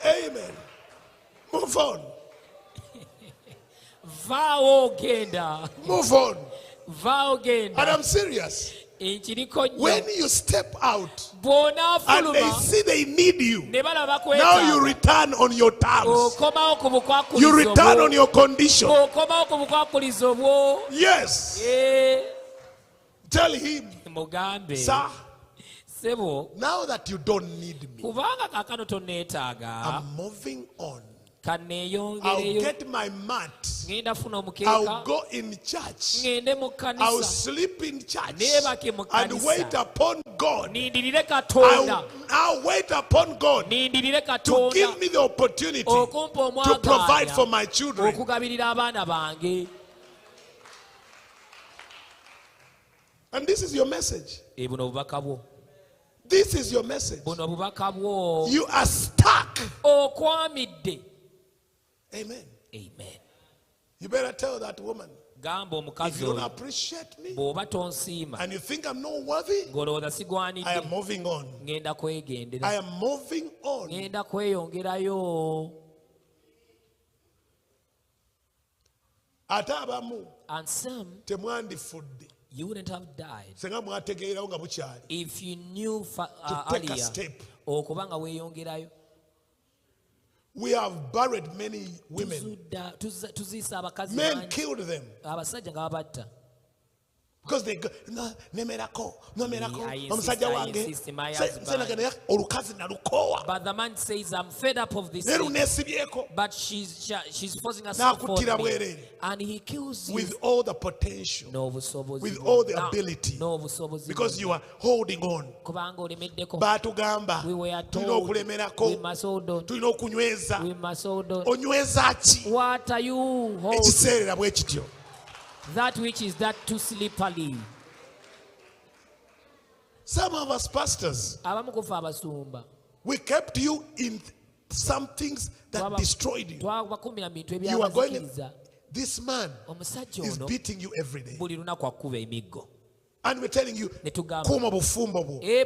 Amen. Move on. Move on. And I'm serious. When you step out and they see they need you, now you return on your terms. You return on your condition. Yes. Tell him, sir, now that you don't need me, I'm moving on. I'll get my mat. I'll go in church. I'll sleep in church and wait upon God. I'll wait upon God to give me the opportunity to provide for my children. And this is your message. This is your message. You are stuck. Amen. Amen. You better tell that woman, if you don't appreciate me and you think I'm not worthy, I am moving on. I am moving on. And some, you wouldn't have died if you knew take a step. We have buried many women. Men killed them because they go, no, but the man says, I'm fed up of this thing. But she's forcing us to me. And he kills you with all the potential, with all the ability, because you are holding on. We were told we must hold on. We must hold on. What are you holding? That which is that too slippery. Some of us pastors, we kept you in some things that destroyed you. You are going, this man is beating you every day. And we're telling you,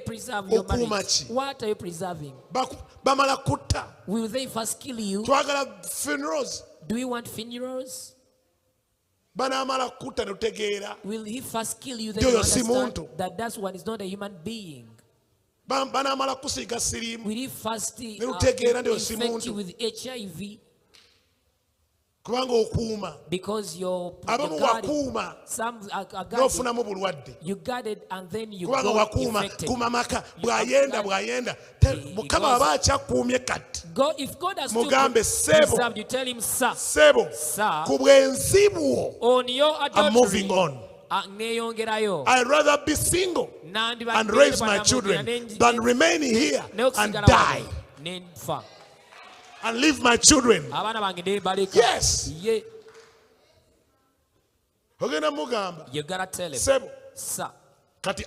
preserve your marriage. What are you preserving? Will they first kill you? Funerals. Do you want funerals? Will he first kill you, then you understand that one is not a human being? Will he first infect you with HIV? Because you're guarded. Some are guarded. You guarded and then you got infected. God, if God has preserved you, tell him, sir, on your adultery, I'm moving on. I'd rather be single and raise my children than remain here and die and leave my children. Yes. You gotta tell him, sir,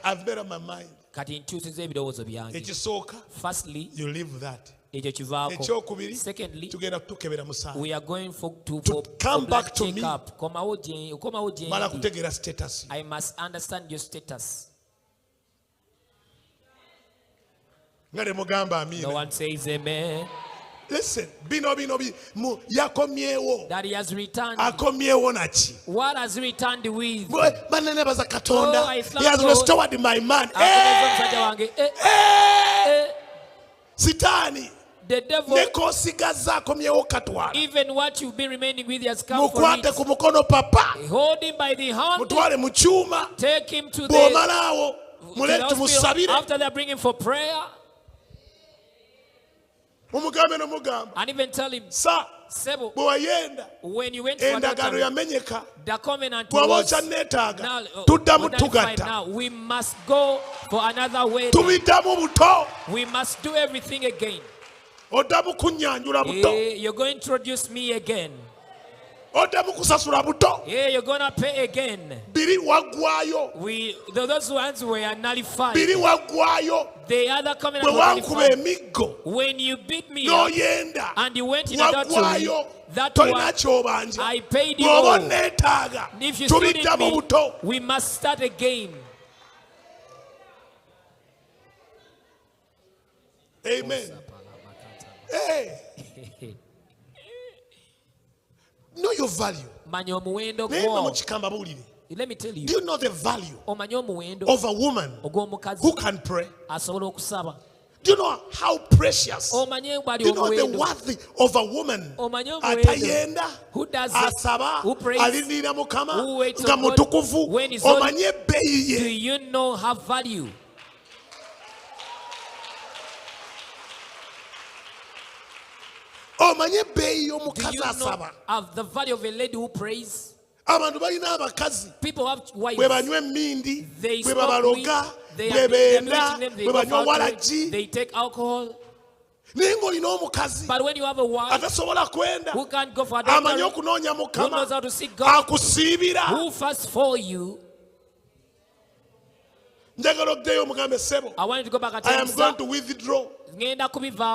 I've made up my mind. Firstly, you live that. Secondly, we are going to come back to me. I must understand your status. No one says amen. Listen, that he has returned. What has returned with? He has restored my man. Sitani. The devil, even what you've been remaining with, has come for it. Hold him by the hand. Take him to the hospital. After they bring him for prayer. And even tell him, Sebo, when you went for that time, the covenant was now we must go for another way. We must do everything again. You're going to introduce me again. You're going to pay again. Those ones were nullified. The other covenant was nullified. When you beat me up and you went in adultery, that one I paid you all. If you still need me, we must start again. Amen. Hey. Know your value. Let me tell you. Do you know the value of a woman who can pray? Do you know how precious? Do you know the worth of a woman who does asaba, who prays, who waits on God when he's on? Do you know her value? Do you know of the value of a lady who prays? People have wives. They smoke weed. They take alcohol. But when you have a wife who can't go for adultery, who knows how to seek God, who fasts for you, I want you to go back and tell I am going to withdraw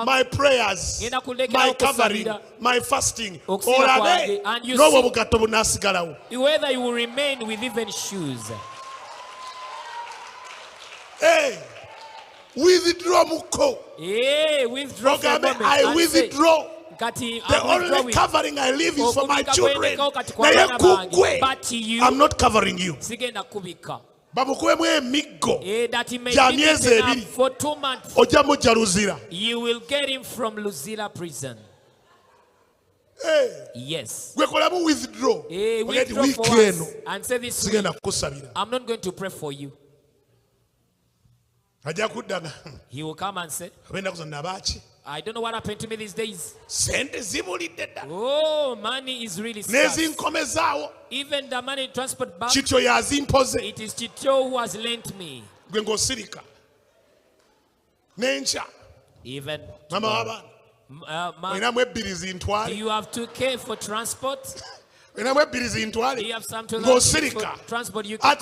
my prayers, my covering, my fasting. And you see whether you will remain with even shoes. Hey, withdraw muko. Hey, withdraw. I withdraw. The only covering I leave is for my children. I'm not covering you. That he may be for 2 months. You will get him from Luzira prison. Hey. Yes. Withdraw. Hey, withdraw for us and say this week, I'm not going to pray for you. He will come and say, I don't know what happened to me these days. Oh, money is really scarce. Even the money transport back, it is Chicho who has lent me. Even do you have 2K for transport? Do you have some to for transport? You can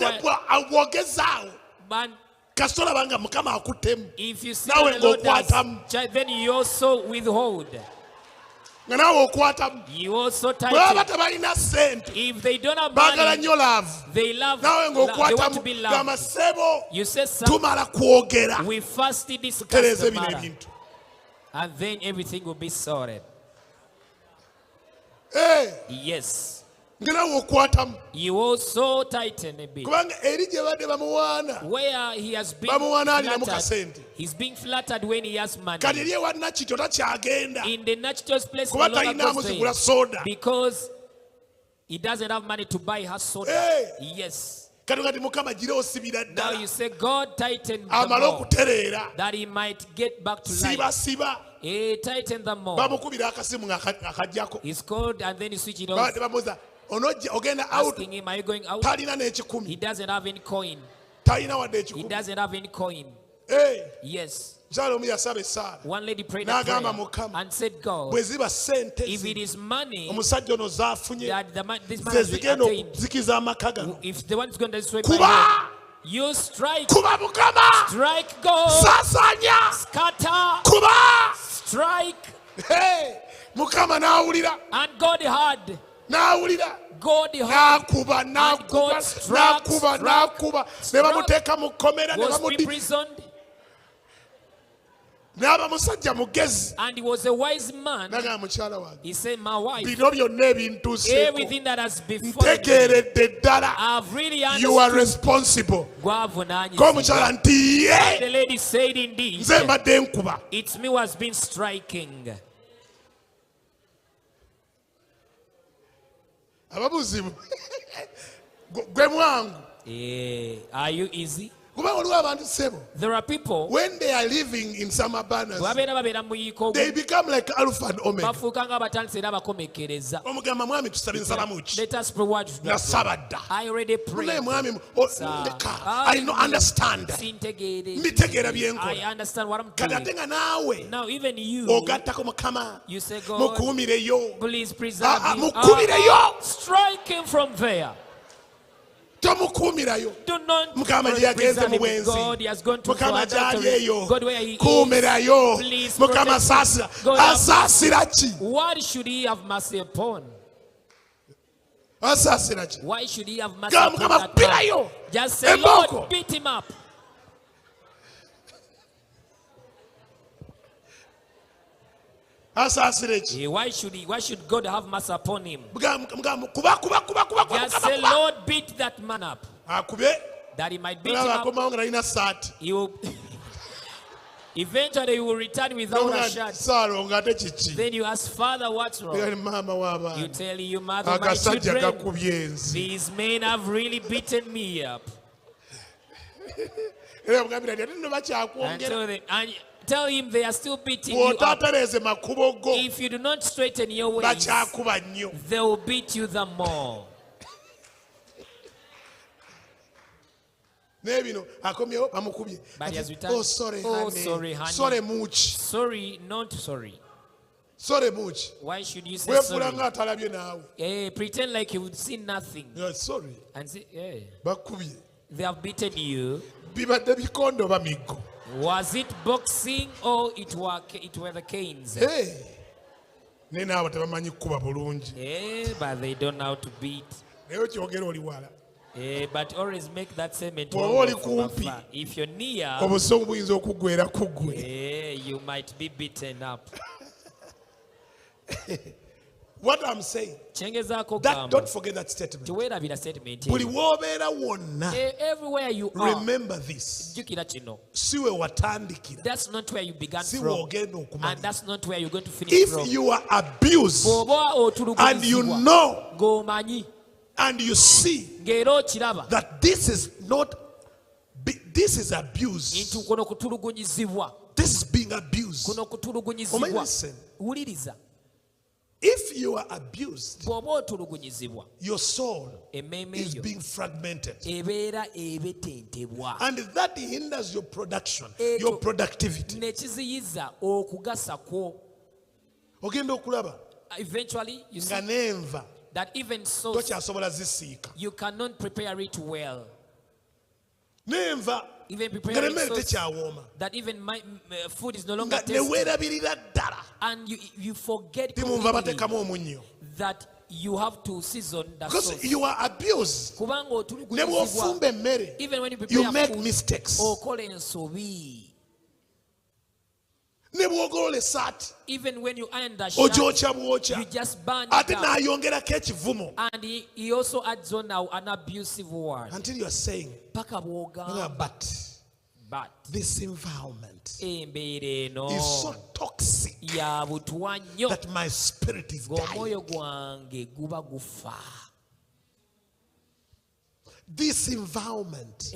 but if you see the Lord does, then you also withhold. You also tighten. If they don't have money, they love. They want to be loved. You say something. We first discuss the matter, and then everything will be sorted. Hey. Yes. You also tighten a bit. Where he has been flattered, he's being flattered when he has money. In the natural place, because he doesn't have money to buy her soda. Hey. Yes. Now you say, God tighten the more, that he might get back to life. He tighten the more. He's called and then he switch it off. Asking him, are you going out? He doesn't have any coin. He doesn't have any coin. Hey. Yes. One lady prayed a prayer and said, God, if it is money that this man has attained, if the one is going to destroy my home, you strike. Strike God. Scatter. Strike. Hey. And God heard. God heard. God struck. Was imprisoned. And he was a wise man. He said, my wife, everything that has befallen me, I've really understood. You are responsible. The lady said, indeed, it's me who has been striking. Are you easy? There are people, when they are living in some abundance, they become like Alpha and Omega. Let us pray what I already prayed. I understand. I understand what I'm doing. Now even you say, God, please preserve me. Strike him from there. Do not preserve him. God, he has gone to God where he is. Please protect him. What should he have mercy upon? Why should he have mercy upon that man? Just say, Lord, beat him up. Why should God have mercy upon him? Just say, Lord, beat that man up. That he might beat him up. He will eventually he will return without a shirt. Then you ask, Father, what's wrong? You tell your mother, my children, these men have really beaten me up. And tell him they are still beating you up. If you do not straighten your ways, they will beat you the more. But as we tell, sorry, honey. Sorry, not sorry. Why should you say sorry? Pretend like you would see nothing. Sorry. And say, they have beaten you. Was it boxing or it were the canes? But they don't know how to beat. But always make that statement. If you're near, you might be beaten up. What I'm saying, don't forget that statement. Everywhere you are, remember this. That's not where you began from, and that's not where you're going to finish from. If you are abused and you know and you see that this is abuse, this is being abused. Listen. If you are abused, your soul is being fragmented. And that hinders your production, your productivity. Eventually, you see that even so, you cannot prepare it well. Even preparing so that even my food is no longer tasty. And you forget that you have to season the sauce. Because you are abused. Even when you prepare you make food, mistakes. Even when you iron the shirt, you just burn it up. And he also adds on now an abusive word. Until you are saying, but this environment is so toxic that my spirit is dying. This environment,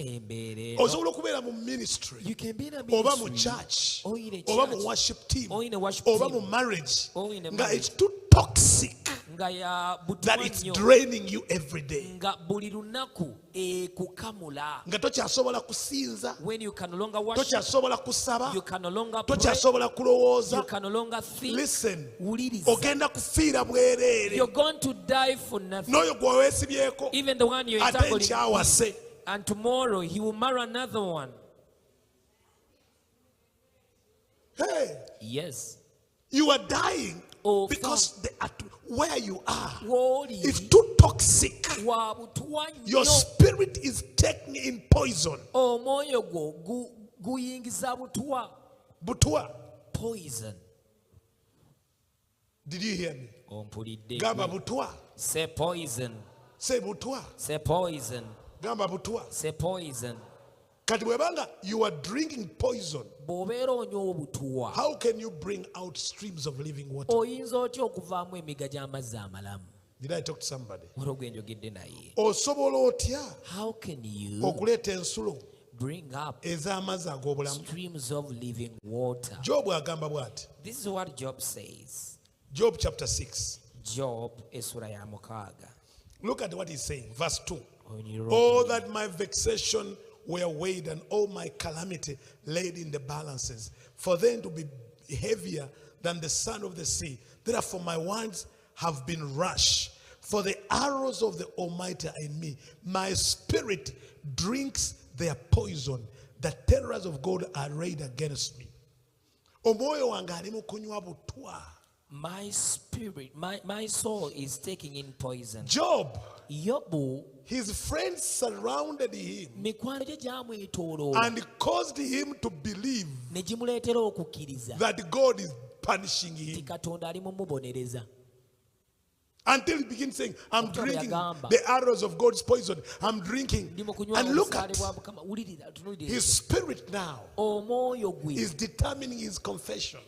ministry, you can be in a ministry, church, or in a worship team, or in marriage, it's too toxic that it's draining you every day. When you can no longer worship, you can no longer pray, you can no longer think. Listen, you're going to die for nothing. Even the one you're entangled in, and tomorrow he will marry another one. Hey, yes, you are dying because where you are is too toxic. Your spirit is taking in poison. Poison. Did you hear me? Gamba butwa. Say poison. Say butwa. Say poison. Gamba butwa. Say poison. You are drinking poison. How can you bring out streams of living water? Did I talk to somebody? How can you bring up streams of living water? This is what Job says. Job chapter 6. Job esura ya mukaaga. Look at what he's saying. Verse 2. Oh, that my vexation were weighed and all my calamity laid in the balances, for then to be heavier than the sand of the sea. Therefore my words have been rash, for the arrows of the Almighty are in me. My spirit drinks their poison. The terrors of God are arrayed against me. My spirit, my soul is taking in poison. Job, his friends surrounded him and caused him to believe that God is punishing him. Until he begins saying, I'm drinking the arrows of God's poison. I'm drinking. And look at his spirit now is determining his confession.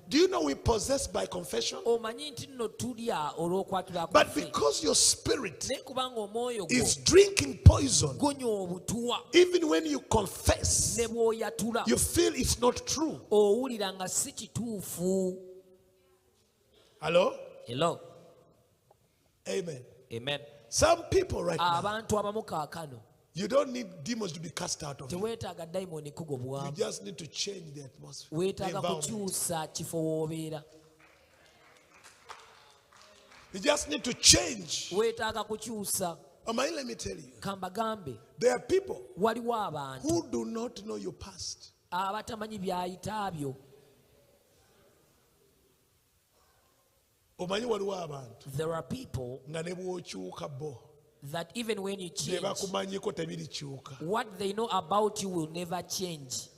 Do you know we possess by confession? But because your spirit is drinking poison, even when you confess, you feel it's not true. Hello? Hello. Amen. Amen. Some people right now, you don't need demons to be cast out of you. You just need to change the atmosphere. The environment. You just need to change. Let me tell you. There are people who do not know your past. There are people that even when you change, what they know about you will never change.